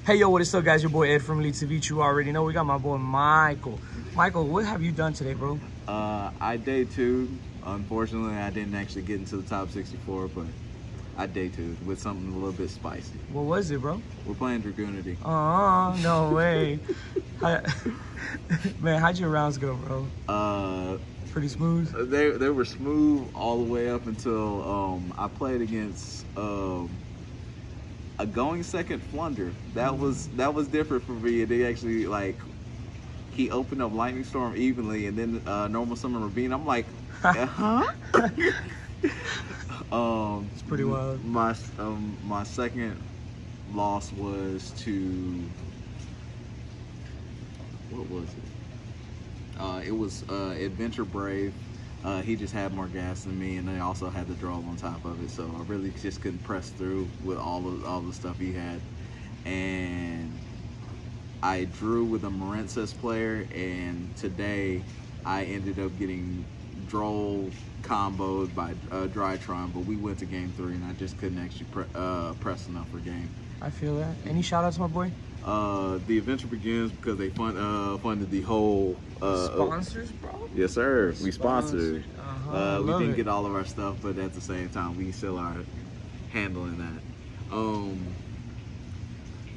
Hey, yo, what is up, guys? Your boy Ed from Elite TV. You already know we got my boy Michael. Michael, what have you done today, bro? I day two. Unfortunately, I didn't actually get into the top 64, but I day two with something a little bit spicy. What was it, bro? We're playing Dragunity. No way. Man, how'd your rounds go, bro? Pretty smooth? They were smooth all the way up until I played against a going second Flunder. That was different for me. And they actually, like, he opened up Lightning Storm evenly and then normal summon Ravine. I'm like, huh? It's pretty wild. My second loss was to, what was it? It was Adventure Brave. He just had more gas than me, and they also had the draw on top of it. So I really just couldn't press through with all the stuff he had. And I drew with a Marincess player, and today I ended up getting Droll comboed by Drytron, but we went to game 3, and I just couldn't actually press enough for game. I feel that. Any shout outs, my boy? The adventure begins because they funded the whole sponsors, bro? Yes, sir. We sponsored. We didn't get all of our stuff, but at the same time, we still are handling that.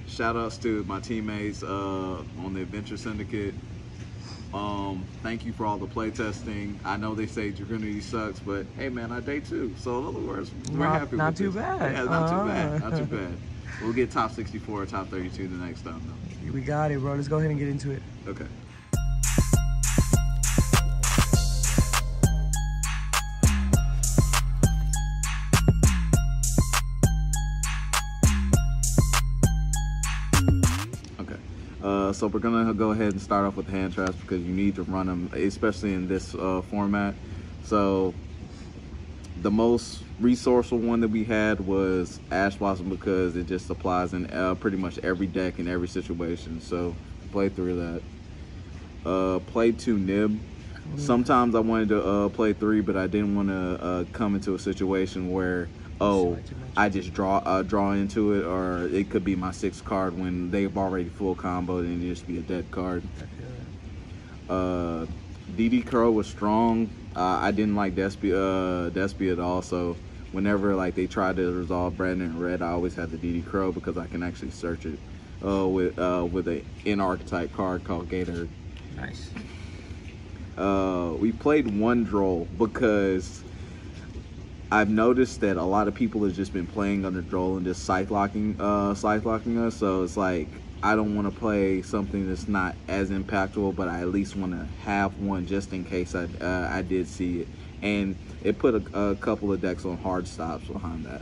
Shout outs to my teammates on the Adventure Syndicate. Thank you for all the play testing. I know they say Dragunity sucks, but hey, man, I day 2. So in other words, we're happy. Not with too this. bad. Yeah, not too bad. Not too bad. We'll get top 64 or top 32 the next time, though. We got it, bro. Let's go ahead and get into it. Okay. So we're gonna go ahead and start off with hand traps because you need to run them, especially in this format. So the most resourceful one that we had was Ash Blossom because it just applies in pretty much every deck in every situation. So play through that. Play 2 Nib. Sometimes I wanted to play 3, but I didn't want to come into a situation where I just draw into it, or it could be my 6th card when they've already full comboed and it just be a dead card. DD Crow was strong. I didn't like Despy at all, so whenever like they tried to resolve Brandon in red, I always had the DD Crow because I can actually search it with an in-archetype card called Gator. Nice. We played 1 Droll because I've noticed that a lot of people have just been playing under Droll and just scythe locking us. So it's like I don't want to play something that's not as impactful, but I at least want to have one just in case I did see it. And it put a couple of decks on hard stops behind that.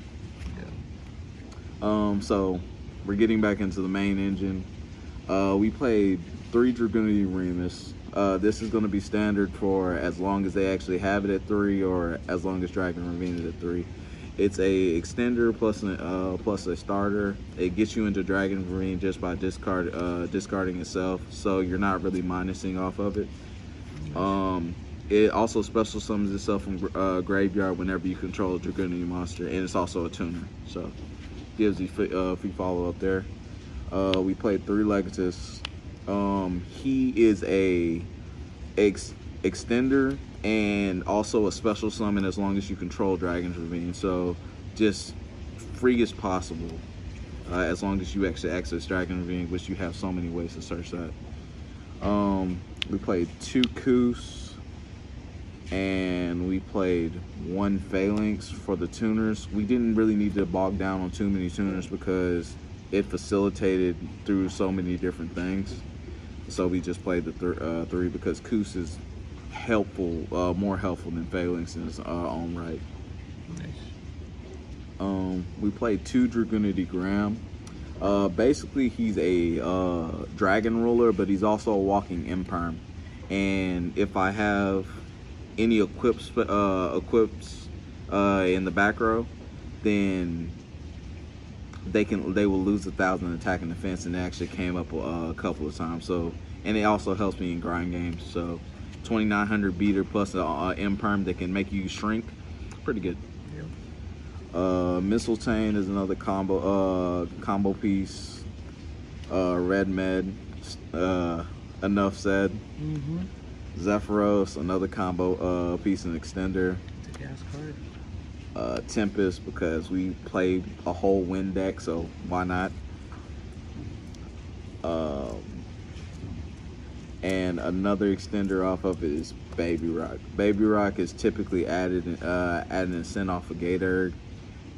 Yeah. So we're getting back into the main engine. We played 3 Dragunity Remus. This is going to be standard for as long as they actually have it at 3, or as long as Dragon Ravine is at 3. It's a extender plus a starter. It gets you into Dragon Ravine just by discarding itself, so you're not really minusing off of it. It also special summons itself from graveyard whenever you control a Dragunity monster, and it's also a tuner, so gives you free follow up there. We played 3 Legatus. He is a extender and also a special summon as long as you control Dragon's Ravine. So just free as possible as long as you actually access Dragon's Ravine, which you have so many ways to search that. We played 2 Koos and we played 1 Phalanx for the tuners. We didn't really need to bog down on too many tuners because it facilitated through so many different things. So we just played the 3 because Koos is helpful, more helpful than Phalanx in its own right. Nice. We played 2 Dragunity Graham. Basically, he's a dragon ruler, but he's also a walking imperm. And if I have any equips in the back row, then they will lose 1,000 attack and defense, and it actually came up a couple of times. So, and it also helps me in grind games. So 2,900 beater plus imperm that can make you shrink, pretty good. Yep. Mistletoe is another combo piece. Red Med, Enough Said, Zephyros, another combo piece and extender. It's a gas card. Tempest, because we played a whole wind deck, so why not? And another extender off of it is Baby Rock. Baby Rock is typically added and sent off a Gator,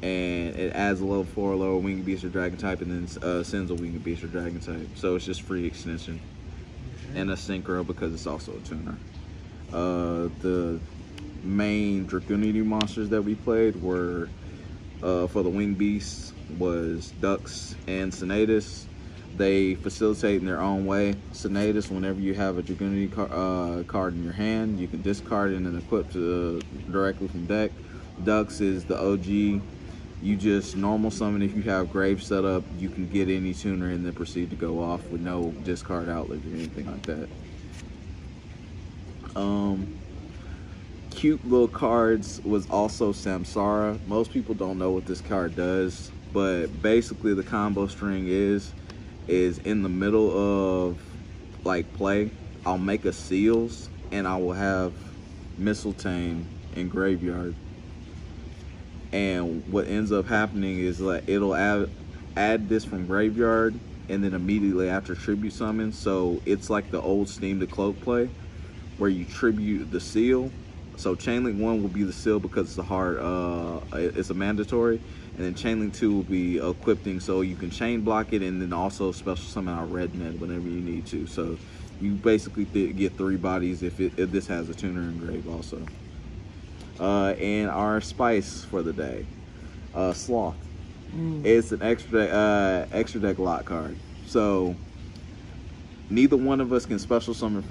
and it adds a level 4 lower winged beast or dragon type, and then sends a winged beast or dragon type. So it's just free extension and a synchro because it's also a tuner. The main Dragunity monsters that we played were for the winged beasts was Dux and Senatus. They facilitate in their own way. Senatus, whenever you have a Dragunity card in your hand, you can discard it and then equip directly from deck. Dux is the OG. You just normal summon if you have Grave set up. You can get any tuner and then proceed to go off with no discard outlet or anything like that. Cute little cards was also Samsara. Most people don't know what this card does, but basically the combo string is in the middle of like play, I'll make a seals and I will have Mistletoe in graveyard. And what ends up happening is like it'll add this from graveyard and then immediately after tribute summon. So it's like the old Steam to Cloak play where you tribute the seal. So Chainlink 1 will be the seal because it's a hard, it's a mandatory, and then Chainlink 2 will be equipping, so you can chain block it and then also special summon out Red Med whenever you need to. So you basically get 3 bodies if this has a tuner engraved also. And our spice for the day, Sloth. It's an extra deck lot card. So neither one of us can special summon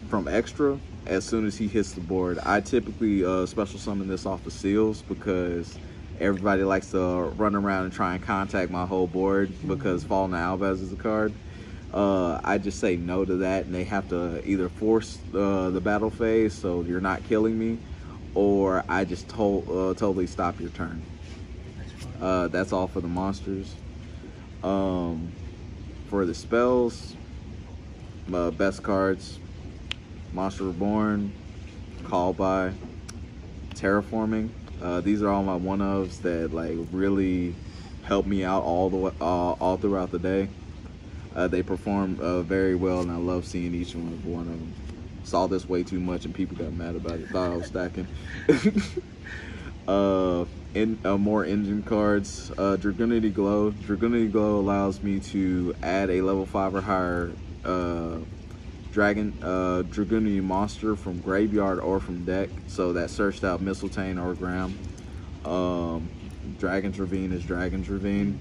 from extra as soon as he hits the board. I typically special summon this off the seals because everybody likes to run around and try and contact my whole board because Fallen Albaz is a card. I just say no to that, and they have to either force the battle phase so you're not killing me, or I just totally stop your turn. That's all for the monsters. For the spells, best cards, Monster Reborn, Call By, Terraforming. These are all my one-ofs that like really help me out all throughout the day. They perform very well, and I love seeing each one of them. Saw this way too much, and people got mad about it. Thought I was stacking. More engine cards. Dragunity Glow. Dragunity Glow allows me to add a level 5 or higher Dragunity monster from graveyard or from deck. So that searched out Mistletoe or Graham. Dragon's Ravine is Dragon's Ravine.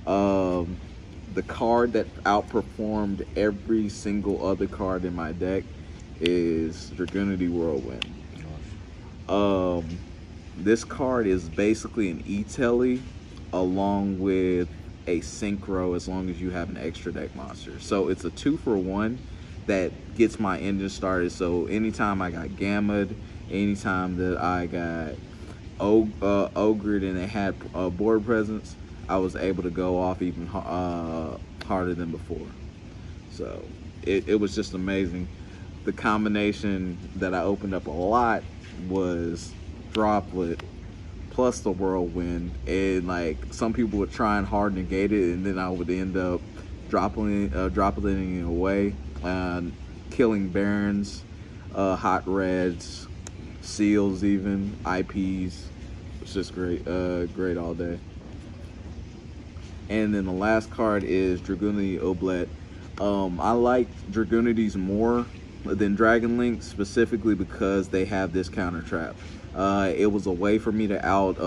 The card that outperformed every single other card in my deck is Dragunity Whirlwind. This card is basically an E-Telly along with a synchro as long as you have an extra deck monster. So it's a 2-for-1 that gets my engine started. So anytime I got Gammaed, anytime that I got Ogred and it had board presence, I was able to go off even harder than before. So it was just amazing. The combination that I opened up a lot was Droplet plus the Whirlwind, and like some people would try and hard negate it, and then I would end up dropping it away, killing Barons, Hot Reds, Seals, even IPs. It's just great, great all day. And then the last card is Dragunity Oblet. I like Dragunities more than Dragon Link, specifically because they have this counter trap. It was a way for me to out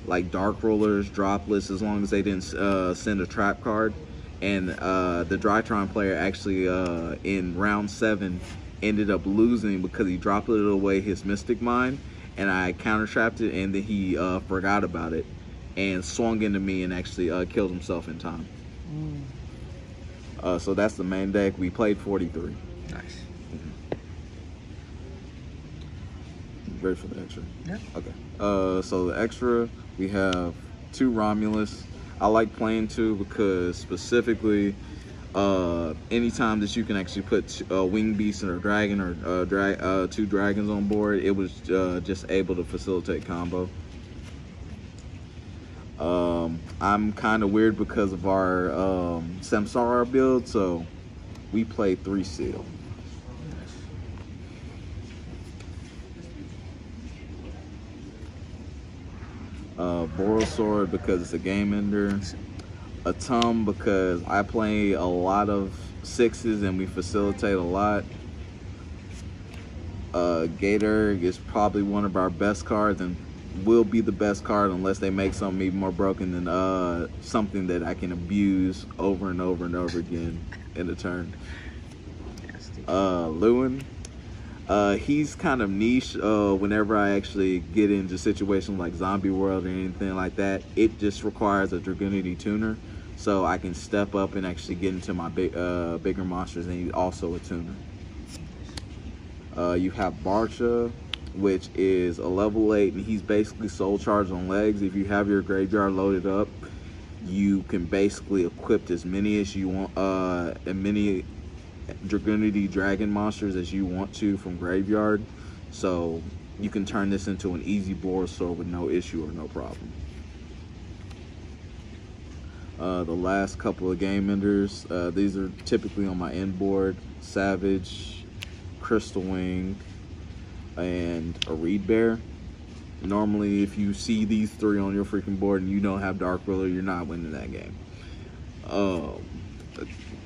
like Dark Rollers, Droplets, as long as they didn't send a trap card. And the Drytron player actually in round 7 ended up losing because he dropleted away his Mystic Mine, and I counter trapped it, and then he forgot about it and swung into me and actually killed himself in time. So that's the main deck. We played 43. Nice. ready for the extra? Yeah. Okay. So the extra, we have 2 Romulus. I like playing 2 because specifically, anytime that you can actually put wing beast or dragon or 2 dragons on board, it was just able to facilitate combo. I'm kind of weird because of our Samsara build, so we play 3 Seal. Boral Sword because it's a game ender. A Tum because I play a lot of 6s and we facilitate a lot. Gator is probably one of our best cards and will be the best card unless they make something even more broken than something that I can abuse over and over and over again in a turn. Lewin. He's kind of niche whenever I actually get into situations like Zombie World or anything like that. It just requires a Dragunity tuner, so I can step up and actually get into my bigger monsters, and he's also a tuner. You have Barcha, which is a level 8, and he's basically soul charged on legs. If you have your graveyard loaded up, you can basically equip as many as you want, and many Dragunity dragon monsters as you want to from graveyard, so you can turn this into an easy board sword with no issue or no problem. The last couple of game enders, these are typically on my end board: Savage, Crystal Wing, and a Reed Bear. Normally, if you see these 3 on your freaking board and you don't have Dark Ruler, you're not winning that game.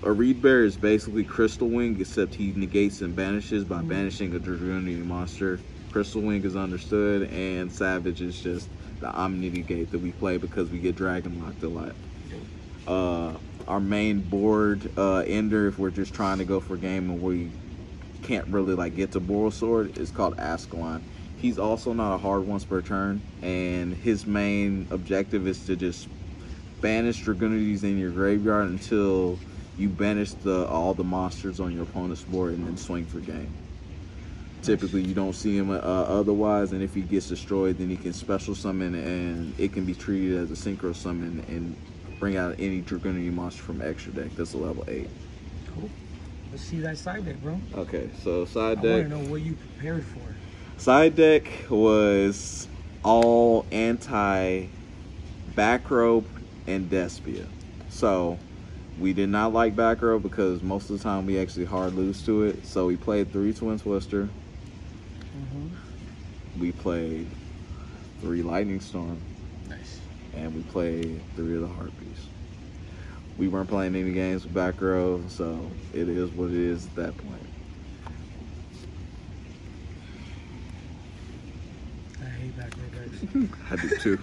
A Reed Bear is basically Crystal Wing, except he negates and banishes by banishing a Dragunity monster. Crystal Wing is understood, and Savage is just the Omni negate that we play because we get Dragon Locked a lot. Our main board ender, if we're just trying to go for a game and we can't really like get to Boral Sword, is called Ascalon. He's also not a hard once per turn, and his main objective is to just banish Dragunities in your graveyard until you banish all the monsters on your opponent's board and then swing for game. Typically, you don't see him otherwise, and if he gets destroyed, then he can special summon, and it can be treated as a synchro summon and bring out any Dragunity monster from extra deck. That's a level 8. Cool. Let's see that side deck, bro. Okay, so side deck. I want to know what you prepared for. Side deck was all anti Backrobe and Despia. So we did not like back row because most of the time we actually hard lose to it. So we played 3 Twin Twister. We played 3 Lightning Storm. Nice. And we played 3 of the Harpies. We weren't playing any games with back row, so it is what it is at that point. I hate back row decks. I do too.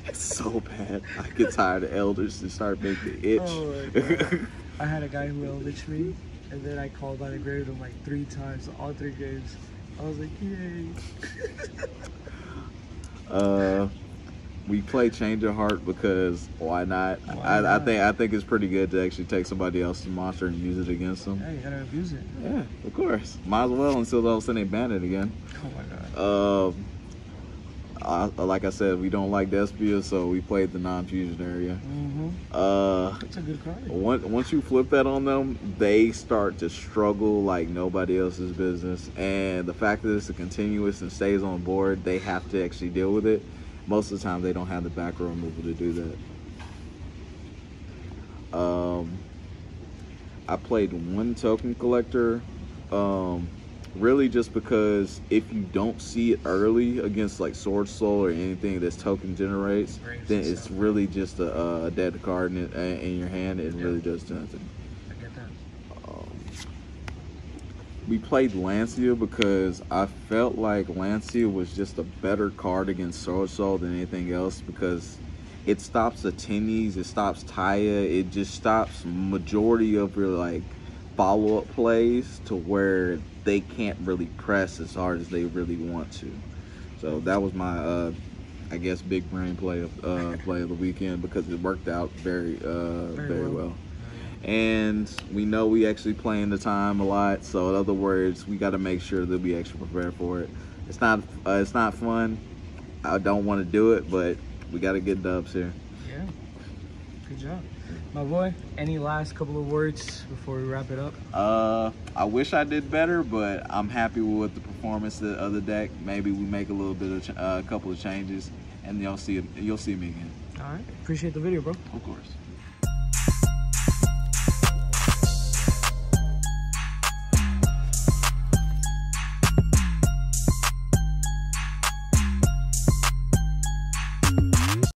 It's so bad. I get tired of elders and start making itch. Oh my God. I had a guy who eldritched me, and then I called on the grave him like 3 times, all 3 games. I was like, yay. We play Change of Heart because why not? I think it's pretty good to actually take somebody else's monster and use it against them. Yeah, you gotta abuse it. Yeah, of course. Might as well until all of a sudden they ban it again. Oh my God. Like I said, we don't like Despia, so we played the non-fusion area. That's a good card. Once you flip that on them, they start to struggle like nobody else's business. And the fact that it's a continuous and stays on board, they have to actually deal with it. Most of the time, they don't have the back row removal to do that. I played 1 token collector. Really just because if you don't see it early against like Sword Soul or anything that's token generates, then it's really just a dead card in your hand. It really does nothing. I get that. We played Lancia because I felt like Lancia was just a better card against Sword Soul than anything else because it stops the Tinnies, it stops Taya, it just stops majority of your like follow-up plays to where they can't really press as hard as they really want to. So that was my I guess big brain play of the weekend because it worked out very well. And we know we actually play in the time a lot, so in other words, we got to make sure that we actually prepare for it. It's not fun. I don't want to do it, but we got to get dubs here. Yeah. Good job. My boy, any last couple of words before we wrap it up? I wish I did better, but I'm happy with the performance of the deck. Maybe we make a little bit of a couple of changes, and you'll see me again. All right. Appreciate the video, bro. Of course.